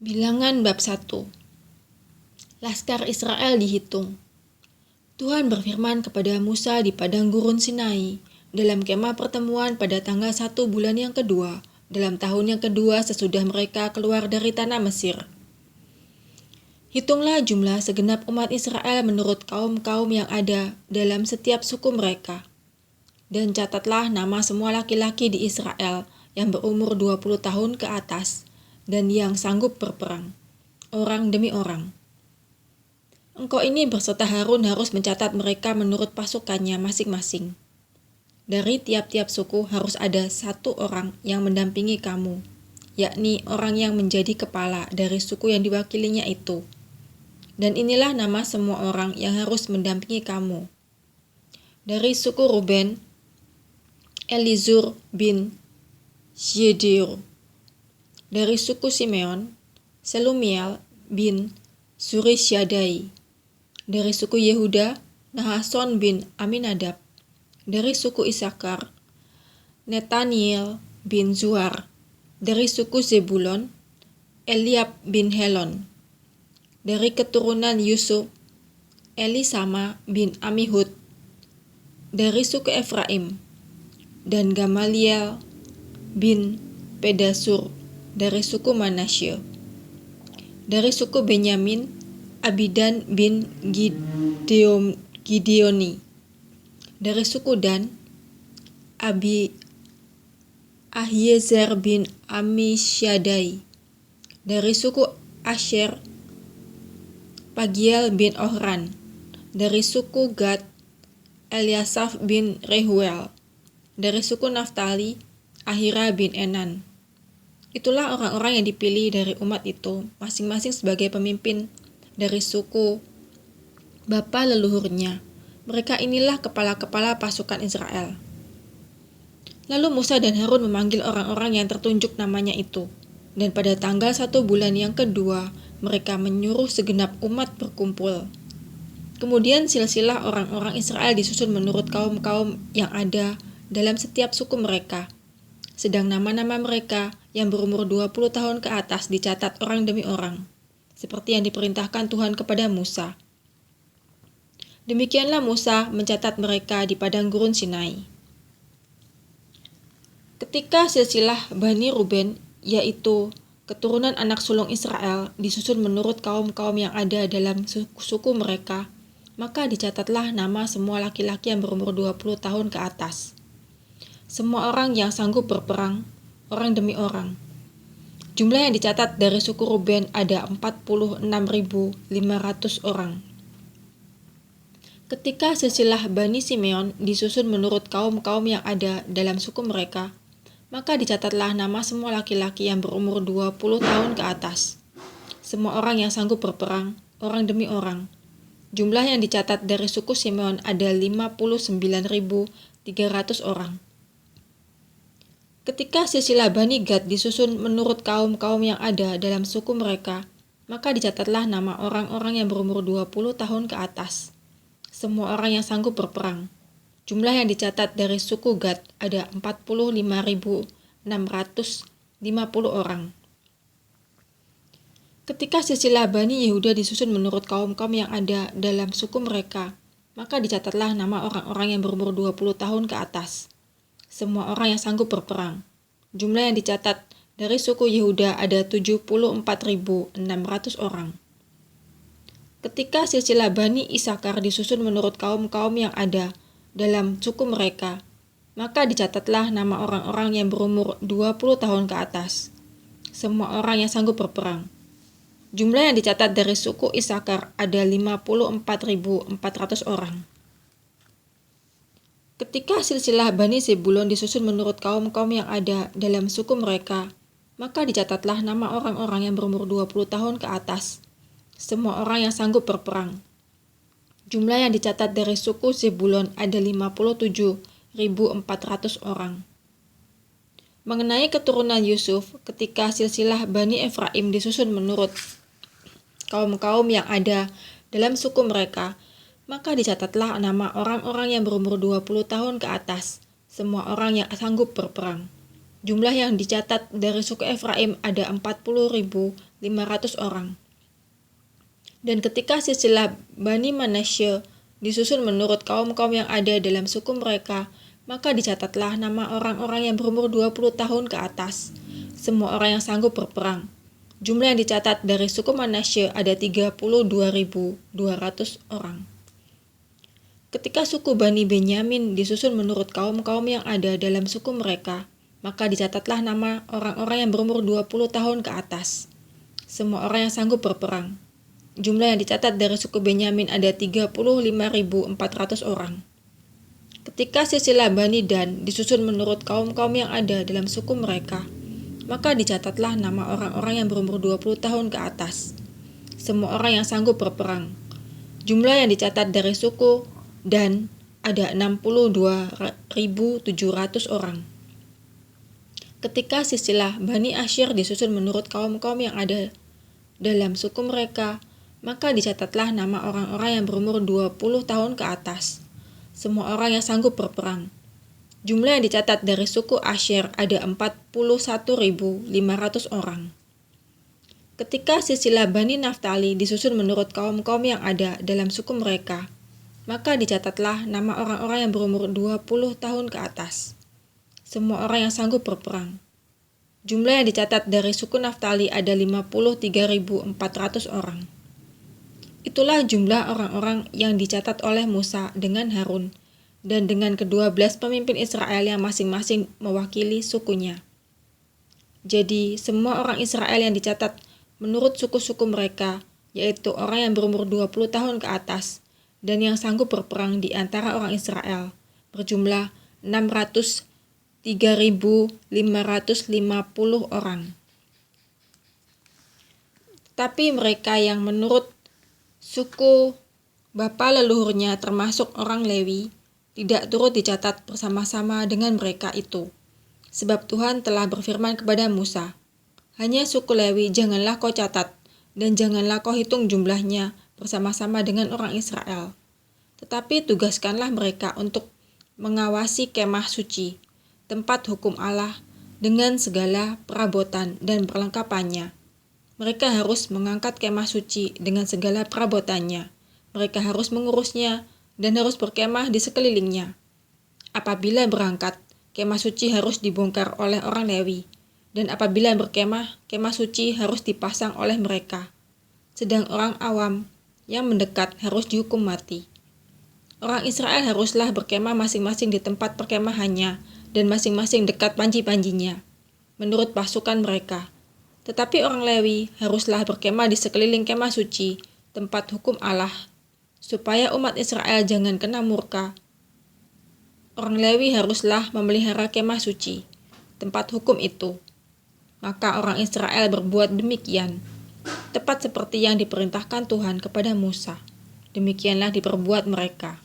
Bilangan bab 1. Laskar Israel dihitung. Tuhan berfirman kepada Musa di padang gurun Sinai dalam kemah pertemuan pada tanggal 1 bulan yang kedua, dalam tahun yang kedua sesudah mereka keluar dari tanah Mesir. Hitunglah jumlah segenap umat Israel menurut kaum-kaum yang ada dalam setiap suku mereka. Dan catatlah nama semua laki-laki di Israel yang berumur 20 tahun ke atas dan yang sanggup berperang, orang demi orang. Engkau ini berserta Harun harus mencatat mereka menurut pasukannya masing-masing. Dari tiap-tiap suku harus ada satu orang yang mendampingi kamu, yakni orang yang menjadi kepala dari suku yang diwakilinya itu. Dan inilah nama semua orang yang harus mendampingi kamu. Dari suku Ruben, Elizur bin Syedeur. Dari suku Simeon, Selumiel bin Surisyaddai. Dari suku Yehuda, Nahason bin Aminadab. Dari suku Isakar, Netaniel bin Zuar. Dari suku Zebulon, Eliab bin Helon. Dari keturunan Yusuf, Elisama bin Amihud. Dari suku Efraim, dan Gamaliel bin Pedasur. Dari suku Manasye. Dari suku Benyamin, Abidan bin Gideoni. Dari suku Dan, Ahiezer bin Amisyaddai. Dari suku Asher, Pagiel bin Ohran. Dari suku Gad, Eliasaf bin Rehuel. Dari suku Naftali, Ahira bin Enan. Itulah orang-orang yang dipilih dari umat itu, masing-masing sebagai pemimpin dari suku bapa leluhurnya. Mereka inilah kepala-kepala pasukan Israel. Lalu Musa dan Harun memanggil orang-orang yang tertunjuk namanya itu. Dan pada tanggal 1 bulan yang kedua, mereka menyuruh segenap umat berkumpul. Kemudian silsilah orang-orang Israel disusun menurut kaum-kaum yang ada dalam setiap suku mereka. Sedang nama-nama mereka yang berumur 20 tahun ke atas dicatat orang demi orang, seperti yang diperintahkan Tuhan kepada Musa. Demikianlah Musa mencatat mereka di padang gurun Sinai. Ketika silsilah Bani Ruben, yaitu keturunan anak sulung Israel, disusun menurut kaum-kaum yang ada dalam suku mereka, maka dicatatlah nama semua laki-laki yang berumur 20 tahun ke atas. Semua orang yang sanggup berperang, orang demi orang. Jumlah yang dicatat dari suku Ruben ada 46.500 orang. Ketika silsilah Bani Simeon disusun menurut kaum-kaum yang ada dalam suku mereka, maka dicatatlah nama semua laki-laki yang berumur 20 tahun ke atas. Semua orang yang sanggup berperang, orang demi orang. Jumlah yang dicatat dari suku Simeon ada 59.300 orang. Ketika silsilah Bani Gad disusun menurut kaum-kaum yang ada dalam suku mereka, maka dicatatlah nama orang-orang yang berumur 20 tahun ke atas. Semua orang yang sanggup berperang. Jumlah yang dicatat dari suku Gad ada 45.650 orang. Ketika silsilah Bani Yehuda disusun menurut kaum-kaum yang ada dalam suku mereka, maka dicatatlah nama orang-orang yang berumur 20 tahun ke atas. Semua orang yang sanggup berperang. Jumlah yang dicatat dari suku Yehuda ada 74.600 orang. Ketika silsilah Bani Isakar disusun menurut kaum-kaum yang ada dalam suku mereka, maka dicatatlah nama orang-orang yang berumur 20 tahun ke atas. Semua orang yang sanggup berperang. Jumlah yang dicatat dari suku Isakar ada 54.400 orang. Ketika silsilah Bani Zebulon disusun menurut kaum-kaum yang ada dalam suku mereka, maka dicatatlah nama orang-orang yang berumur 20 tahun ke atas. Semua orang yang sanggup berperang. Jumlah yang dicatat dari suku Zebulon ada 57.400 orang. Mengenai keturunan Yusuf, ketika silsilah Bani Efraim disusun menurut kaum-kaum yang ada dalam suku mereka, maka dicatatlah nama orang-orang yang berumur 20 tahun ke atas, semua orang yang sanggup berperang. Jumlah yang dicatat dari suku Efraim ada 40.600 500 orang. Dan ketika silsilah Bani Manasye disusun menurut kaum-kaum yang ada dalam suku mereka, maka dicatatlah nama orang-orang yang berumur 20 tahun ke atas, semua orang yang sanggup berperang. Jumlah yang dicatat dari suku Manasye ada 32.200 orang. Ketika suku Bani Benyamin disusun menurut kaum-kaum yang ada dalam suku mereka, maka dicatatlah nama orang-orang yang berumur 20 tahun ke atas, semua orang yang sanggup berperang. Jumlah yang dicatat dari suku Benyamin ada 35.400 orang. Ketika silsilah Bani Dan disusun menurut kaum-kaum yang ada dalam suku mereka, maka dicatatlah nama orang-orang yang berumur 20 tahun ke atas, semua orang yang sanggup berperang. Jumlah yang dicatat dari suku Dan ada 62.700 orang. Ketika silsilah Bani Asyir disusun menurut kaum-kaum yang ada dalam suku mereka, maka dicatatlah nama orang-orang yang berumur 20 tahun ke atas, semua orang yang sanggup berperang. Jumlah yang dicatat dari suku Asyir ada 41.500 orang. Ketika silsilah Bani Naftali disusun menurut kaum-kaum yang ada dalam suku mereka, maka dicatatlah nama orang-orang yang berumur 20 tahun ke atas, semua orang yang sanggup berperang. Jumlah yang dicatat dari suku Naftali ada 53.400 orang. Itulah jumlah orang-orang yang dicatat oleh Musa dengan Harun dan dengan ke-12 pemimpin Israel yang masing-masing mewakili sukunya. Jadi, semua orang Israel yang dicatat menurut suku-suku mereka, yaitu orang yang berumur 20 tahun ke atas dan yang sanggup berperang di antara orang Israel, berjumlah 603.550 orang. Tapi mereka yang menurut suku bapa leluhurnya termasuk orang Lewi tidak turut dicatat bersama-sama dengan mereka itu. Sebab Tuhan telah berfirman kepada Musa, hanya suku Lewi janganlah kau catat dan janganlah kau hitung jumlahnya bersama-sama dengan orang Israel. Tetapi tugaskanlah mereka untuk mengawasi kemah suci, tempat hukum Allah dengan segala perabotan dan perlengkapannya. Mereka harus mengangkat kemah suci dengan segala perabotannya. Mereka harus mengurusnya dan harus berkemah di sekelilingnya. Apabila berangkat, kemah suci harus dibongkar oleh orang Lewi. Dan apabila berkemah, kemah suci harus dipasang oleh mereka. Sedang orang awam yang mendekat harus dihukum mati. Orang Israel haruslah berkemah masing-masing di tempat perkemahannya dan masing-masing dekat panji-panjinya, menurut pasukan mereka. Tetapi orang Lewi haruslah berkemah di sekeliling kemah suci, tempat hukum Allah, supaya umat Israel jangan kena murka. Orang Lewi haruslah memelihara kemah suci, tempat hukum itu. Maka orang Israel berbuat demikian, tepat seperti yang diperintahkan Tuhan kepada Musa. Demikianlah diperbuat mereka.